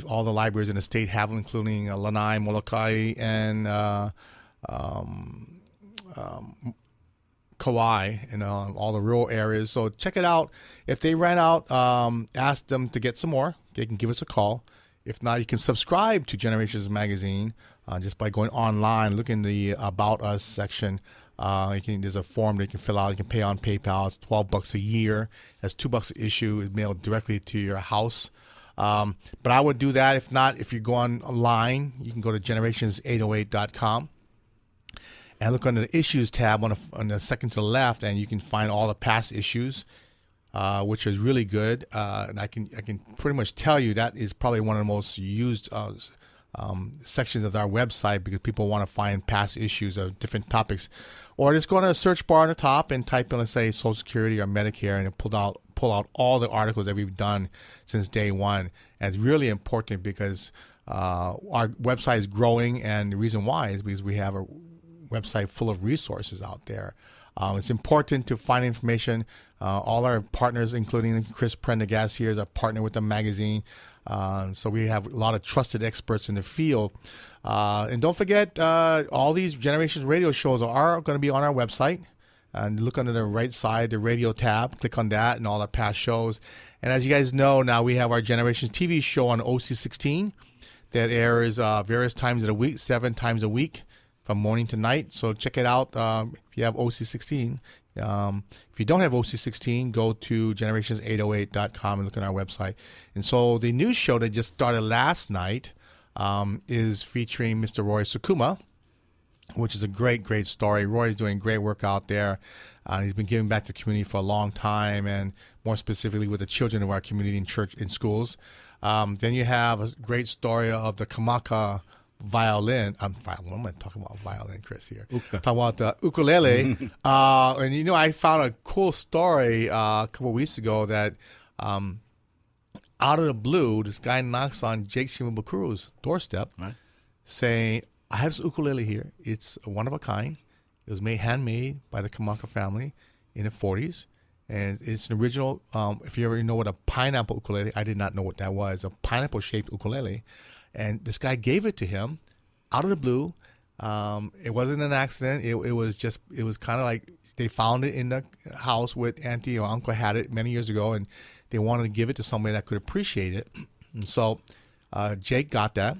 All the libraries in the state have them, including Lanai, Molokai, and Kauai, and all the rural areas. So check it out. If they ran out, ask them to get some more. They can give us a call. If not, you can subscribe to Generations Magazine just by going online, look in the About Us section. There's a form that you can fill out. You can pay on PayPal. It's $12 a year. That's $2 an issue. It's mailed directly to your house. But I would do that. If not, if you go online, you can go to generations808.com and look under the issues tab on the second to the left, and you can find all the past issues, which is really good. And I can pretty much tell you that is probably one of the most used sections of our website, because people want to find past issues of different topics. Or just go to the search bar on the top and type in, let's say, Social Security or Medicare, and pull out all the articles that we've done since day one. And it's really important because our website is growing, and the reason why is because we have a website full of resources out there. It's important to find information. All our partners, including Chris Pendergast here, is a partner with the magazine. So we have a lot of trusted experts in the field. And don't forget, all these Generations Radio shows are going to be on our website. And look under the right side, the radio tab. Click on that and all our past shows. And as you guys know, now we have our Generations TV show on OC16 that airs various times of the week, 7 times a week, from morning to night. So check it out if you have OC16. If you don't have OC16, go to generations808.com and look on our website. And so the news show that just started last night is featuring Mr. Roy Sukuma, which is a great story. Roy is doing great work out there. He's been giving back to the community for a long time, and more specifically with the children of our community in church and schools. Then you have a great story of the Kamaka violin. I'm talking about violin, Chris, here. Talking about the ukulele. And, I found a cool story a couple of weeks ago that out of the blue, this guy knocks on Jake Shimabukuru's doorstep, saying, I have this ukulele here. It's one of a kind. It was handmade by the Kamaka family in the 40s. And it's an original, if you ever know what a pineapple ukulele, I did not know what that was, a pineapple-shaped ukulele. And this guy gave it to him out of the blue. It wasn't an accident. It was kind of like they found it in the house with auntie or uncle had it many years ago, and they wanted to give it to somebody that could appreciate it. And so Jake got that.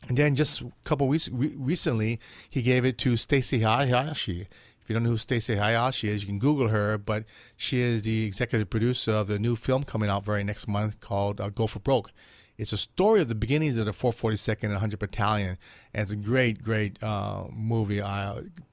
And then just a couple weeks recently, he gave it to Stacey Hayashi. If you don't know who Stacey Hayashi is, you can Google her, but she is the executive producer of the new film coming out very next month called Go for Broke. It's a story of the beginnings of the 442nd and 100th Battalion, and it's a great movie.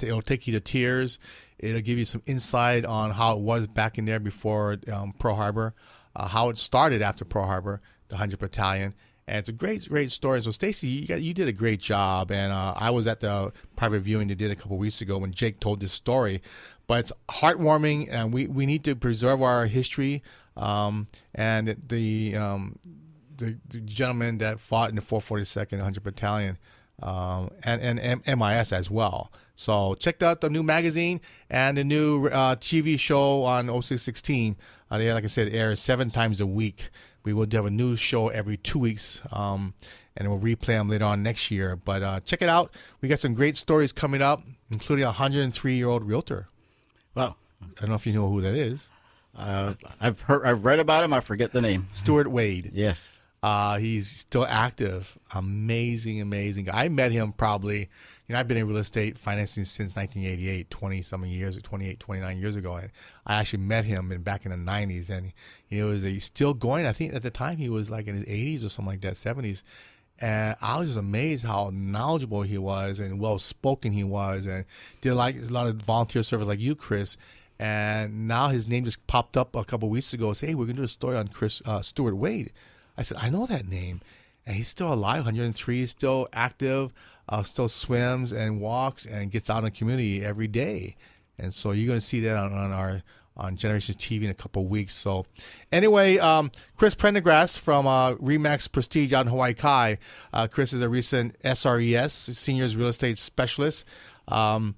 It'll take you to tears. It'll give you some insight on how it was back in there before Pearl Harbor, how it started after Pearl Harbor, the 100th Battalion. And it's a great story. So, Stacey, you did a great job. And I was at the private viewing they did a couple of weeks ago when Jake told this story. But it's heartwarming, and we need to preserve our history. And the gentleman that fought in the 442nd 100th Battalion and MIS as well. So check out the new magazine and the new TV show on OC16. Like I said, it airs 7 times a week. We will have a new show every 2 weeks, and we'll replay them later on next year. But check it out. We got some great stories coming up, including a 103-year-old realtor. Wow. I don't know if you know who that is. I've read about him. I forget the name. Stuart Wade. Yes. He's still active. Amazing guy. I met him probably, I've been in real estate financing since 1988, 20-something years, 28, 29 years ago. And I actually met him back in the 90s. And he's still going. I think at the time he was like in his 80s or something like that, 70s. And I was just amazed how knowledgeable he was and well-spoken he was. And did like a lot of volunteer service like you, Chris. And now his name just popped up a couple of weeks ago. Say, hey, we're going to do a story on Stuart Wade. I said, I know that name. And he's still alive, 103, still active, still swims and walks and gets out in the community every day. And so you're going to see that on Generations TV in a couple of weeks. So anyway, Chris Pendergast from RE/MAX Prestige out in Hawaii Kai. Chris is a recent SRES, Seniors Real Estate Specialist. And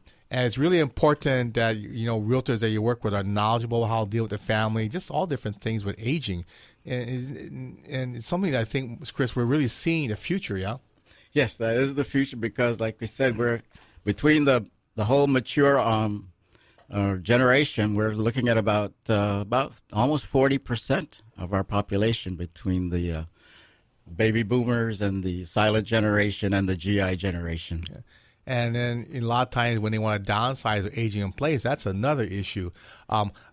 it's really important that, realtors that you work with are knowledgeable how to deal with the family, just all different things with aging. And it's something that I think, Chris, we're really seeing the future, yeah? Yes, that is the future because, like we said, we're between the whole mature generation, we're looking at about almost 40% of our population between the baby boomers and the silent generation and the GI generation. Yeah. And then a lot of times when they want to downsize or aging in place, that's another issue.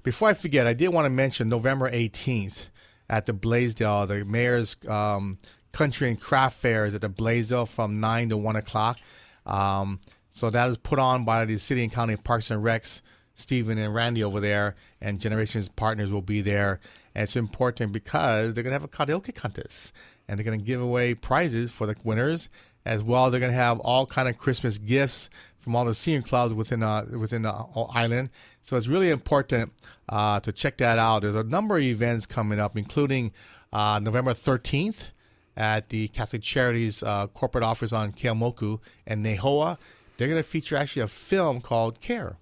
Before I forget, I did want to mention November 18th at the Blaisdell. The mayor's country and craft fair is at the Blaisdell from 9 to 1 o'clock. So that is put on by the City and County Parks and Recs, Stephen and Randy over there, and Generations Partners will be there. And it's important because they're going to have a karaoke contest, and they're going to give away prizes for the winners. As well, they're going to have all kind of Christmas gifts from all the senior clubs within the island. So it's really important to check that out. There's a number of events coming up, including November 13th at the Catholic Charities corporate office on Keomoku and Nehoa. They're going to feature actually a film called Care,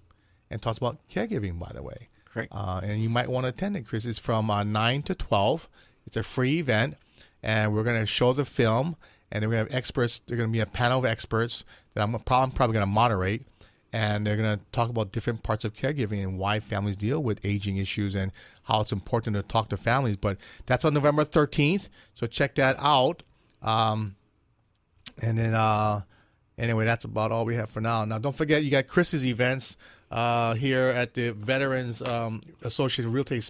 and talks about caregiving, by the way. Great. And you might want to attend it, Chris. It's from 9 to 12. It's a free event, and we're going to show the film, and we're going to have experts. There's going to be a panel of experts that I'm probably going to moderate, and they're going to talk about different parts of caregiving and why families deal with aging issues and how it's important to talk to families. But that's on November 13th, so check that out. And then, anyway, that's about all we have for now. Now, don't forget, you got Chris's events here at the Veterans Association of Real Estate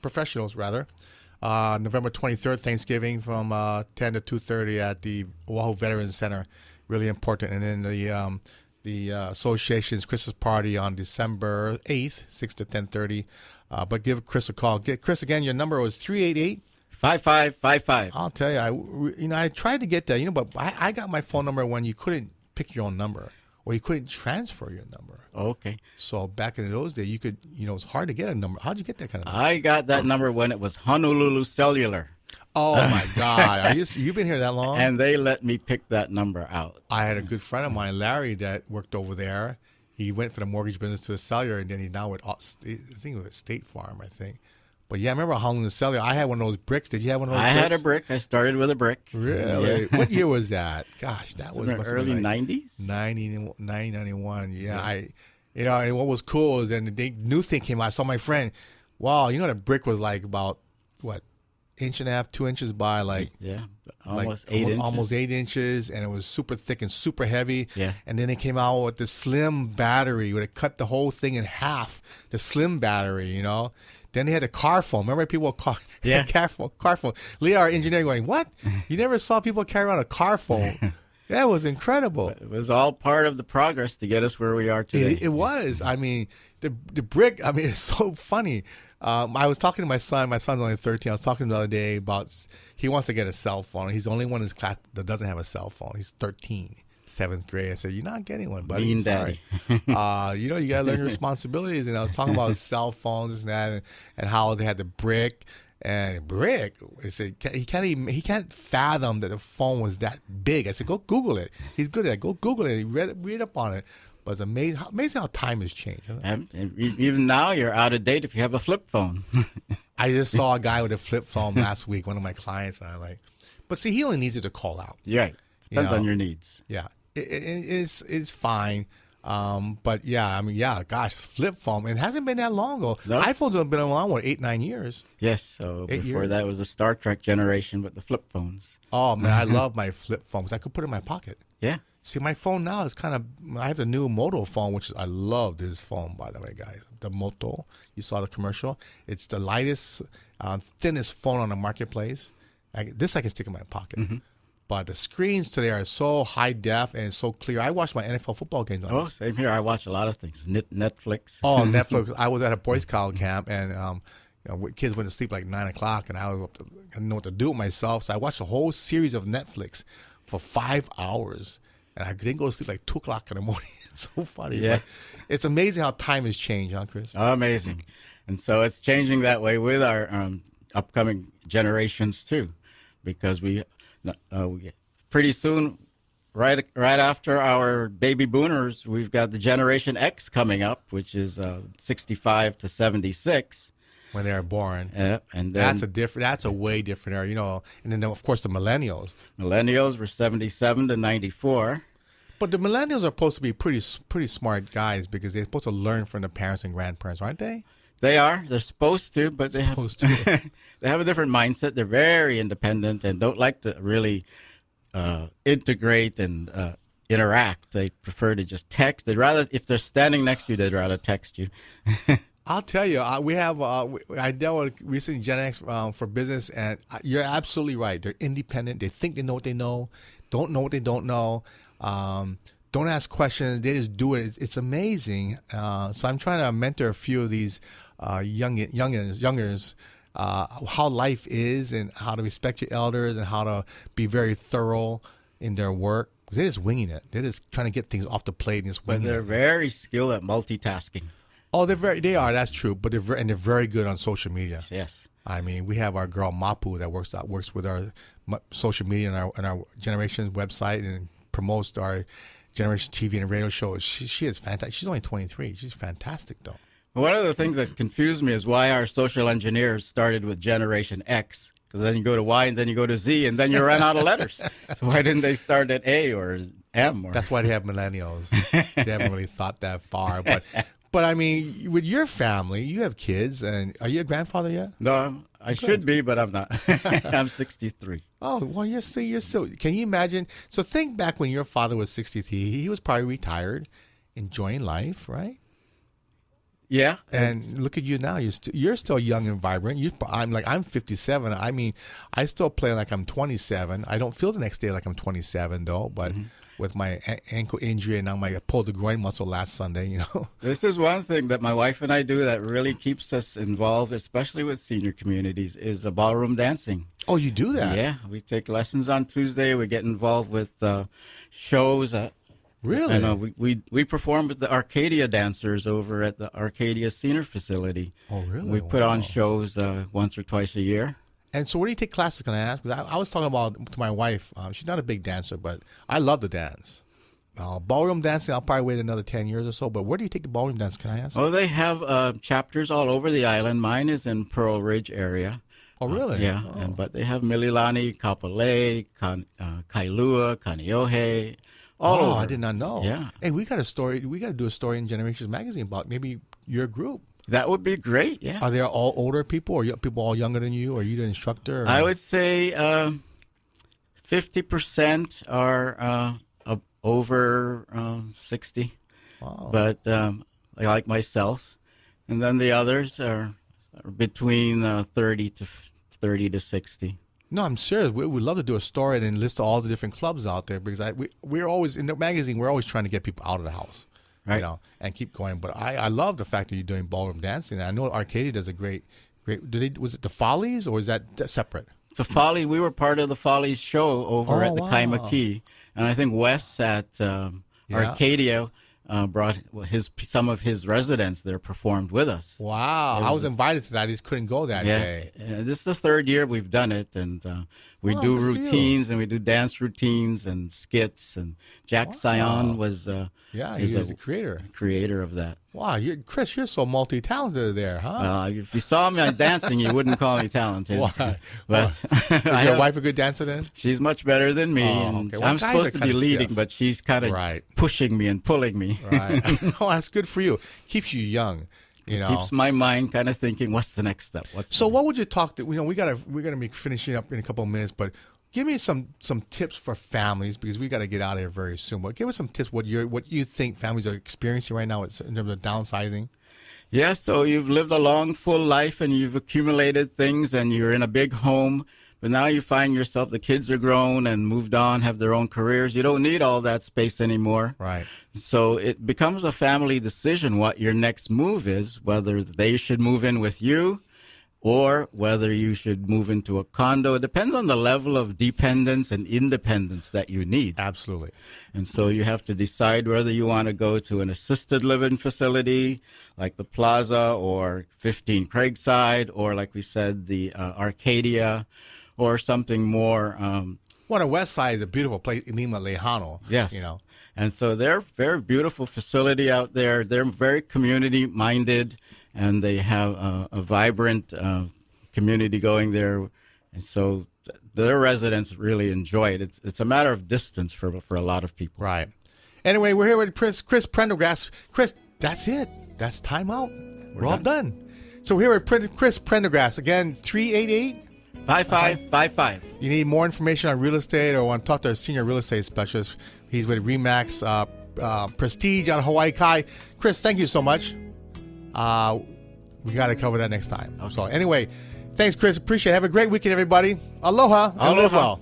Professionals, November 23rd, Thanksgiving, from 10 to 2:30 at the Oahu Veterans Center. Really important. And then the association's Christmas party on December 8th, 6 to 10:30. But give Chris a call. Chris, again, your number was 388-5555. I'll tell you, I tried to get that, but I got my phone number when you couldn't pick your own number, or you couldn't transfer your number. Okay. So back in those days, you could, it was hard to get a number. How'd you get that kind of number? I got that number when it was Honolulu Cellular. Oh, my God. You've been here that long? And they let me pick that number out. I had a good friend of mine, Larry, that worked over there. He went for the mortgage business to the cellular, and then he's now with, I think it was State Farm, I think. But yeah, I remember Honolulu Cellular. I had one of those bricks. Did you have one of those bricks? I had a brick. I started with a brick. Really? Yeah. What year was that? Gosh, that was early 90s? 91. Yeah. And what was cool is then the new thing came out. I saw my friend, wow, the brick was like about, what, inch and a half, 2 inches by almost 8 inches. Almost 8 inches, and it was super thick and super heavy. Yeah. And then it came out with the slim battery, where it cut the whole thing in half, the slim battery, Then they had a car phone. Remember people would car phone. Leah, our engineer, going, what? You never saw people carry around a car phone. That was incredible. It was all part of the progress to get us where we are today. It was. I mean, the brick, it's so funny. I was talking to my son. My son's only 13. I was talking to him the other day about he wants to get a cell phone. He's the only one in his class that doesn't have a cell phone. He's 13. 7th grade. I said, you're not getting one, buddy. Mean Sorry. daddy. You got to learn your responsibilities. And I was talking about cell phones and that, and how they had the brick. And brick, I said, he can't fathom that the phone was that big. I said, go Google it. He's good at it. Go Google it. He read up on it. But it's amazing how time has changed. And even now, you're out of date if you have a flip phone. I just saw a guy with a flip phone last week, one of my clients, and I'm like, but see, he only needs it to call out. Right. Depends on your needs. Yeah. It's fine. But yeah, gosh, flip phone. It hasn't been that long ago. No. iPhones have been around, 8-9 years? Yes. So 8 before years. that was the Star Trek generation with the flip phones. Oh, man, I love my flip phones. I could put it in my pocket. Yeah. See, my phone now is I have the new Moto phone, which I love this phone, by the way, guys. The Moto. You saw the commercial. It's the lightest, thinnest phone on the marketplace. I can stick in my pocket. Mm-hmm. But the screens today are so high def and so clear. I watch my NFL football games on this. Same here. I watch a lot of things. Netflix. Oh, Netflix. I was at a Boy Scout camp, and kids went to sleep like 9 o'clock, and I didn't know what to do with myself. So I watched a whole series of Netflix for 5 hours, and I didn't go to sleep like 2 o'clock in the morning. It's so funny. Yeah. But it's amazing how time has changed, huh, Chris? Amazing. And so it's changing that way with our upcoming generations, too, because we pretty soon, right after our baby boomers, we've got the Generation X coming up, which is 65 to 76. When they were born. Yeah, and then, that's a way different era, And then, of course, the millennials. Millennials were 77 to 94. But the millennials are supposed to be pretty smart guys because they're supposed to learn from the parents and grandparents, aren't they? They are. They're supposed to, but they have a different mindset. They're very independent and don't like to really integrate and interact. They prefer to just text. They'd rather, if they're standing next to you, they'd rather text you. I'll tell you, we have. I dealt with recently Gen X for business, and you're absolutely right. They're independent. They think they know what they know. Don't know what they don't know. Don't ask questions. They just do it. It's amazing. So I'm trying to mentor a few of these youngers. How life is and how to respect your elders and how to be very thorough in their work. They're just winging it. They're just trying to get things off the plate and just winging it. But they're very skilled at multitasking. Oh, they are. That's true. But they're very good on social media. Yes. I mean, we have our girl Mapu that works with our social media and our Generation website and promotes our Generation TV and radio shows. She is fantastic. She's only 23. She's fantastic, though. One of the things that confused me is why our social engineers started with Generation X, because then you go to Y and then you go to Z and then you run out of letters. So why didn't they start at A or M? That's why they have millennials. They haven't really thought that far. But I mean, with your family, you have kids, and are you a grandfather yet? No, I should be, but I'm not. I'm 63. Oh, well, you're still. Can you imagine? So think back when your father was 63. He was probably retired, enjoying life, right? Yeah. And look at you now. You're still young and vibrant. I'm 57. I mean, I still play like I'm 27. I don't feel the next day like I'm 27 though, but. Mm-hmm. With my ankle injury and now I pulled the groin muscle last Sunday, This is one thing that my wife and I do that really keeps us involved, especially with senior communities, is ballroom dancing. Oh, you do that? Yeah. We take lessons on Tuesday. We get involved with shows. Really? And we perform with the Arcadia dancers over at the Arcadia Senior Facility. Oh, really? We put on shows once or twice a year. And so where do you take classes, can I ask? Because I was talking about to my wife. She's not a big dancer, but I love to dance. Ballroom dancing, I'll probably wait another 10 years or so. But where do you take the ballroom dance, can I ask? Oh, they have chapters all over the island. Mine is in Pearl Ridge area. Oh, really? Yeah. Oh. But they have Mililani, Kapolei, Kailua, Kaneohe. All over. I did not know. Yeah. Hey, we got to do a story in Generations Magazine about maybe your group. That would be great, yeah. Are they all older people or people all younger than you? Or are you the instructor? Or? I would say 50% are over 60. Wow. But like myself. And then the others are between 30 to 60. No, I'm serious. We would love to do a story and list all the different clubs out there because we're always, in the magazine, we're always trying to get people out of the house. Right. And keep going. But I love the fact that you're doing ballroom dancing. I know Arcadia does a great. Was it the Follies or is that separate? The Folly, we were part of the Follies show over at the Kaimaki, and I think Wes at Arcadia brought some of his residents there, performed with us. Wow, I was invited to that. I just couldn't go that day. This is the third year we've done it, and we do routines and we do dance routines and skits. And Jack Sion was he was the creator of that. Wow, Chris, you're so multi-talented there, huh? If you saw me dancing, you wouldn't call me talented. Why? But is your wife a good dancer then? She's much better than me. Okay. Well, I'm supposed to be leading, stiff. but she's kind of pushing me and pulling me. Right. Oh, that's good for you. Keeps you young. Keeps my mind kind of thinking, what's the next step? What would you talk to? We're gonna be finishing up in a couple of minutes, but give me some tips for families because we got to get out of here very soon. But give us some tips. What you think families are experiencing right now in terms of downsizing? Yeah. So you've lived a long, full life and you've accumulated things and you're in a big home. But now you find yourself, the kids are grown and moved on, have their own careers. You don't need all that space anymore. Right. So it becomes a family decision what your next move is, whether they should move in with you or whether you should move into a condo. It depends on the level of dependence and independence that you need. Absolutely. And so you have to decide whether you want to go to an assisted living facility like the Plaza or 15 Craigside or, like we said, the Arcadia, or something more. The West Side is a beautiful place, Lima Lejano. Yes. And so they're very beautiful facility out there. They're very community minded, and they have a vibrant community going there. And so their residents really enjoy it. It's a matter of distance for a lot of people. Right. Anyway, we're here with Chris Pendergast. Chris, that's it. That's time out. We're all done. So we're here with Chris Pendergast. Again, 388-5555. You need more information on real estate or want to talk to a senior real estate specialist, he's with Remax Prestige out of Hawaii Kai. Chris, thank you so much. We got to cover that next time. Okay. So anyway, thanks, Chris. Appreciate it. Have a great weekend, everybody. Aloha. And live well.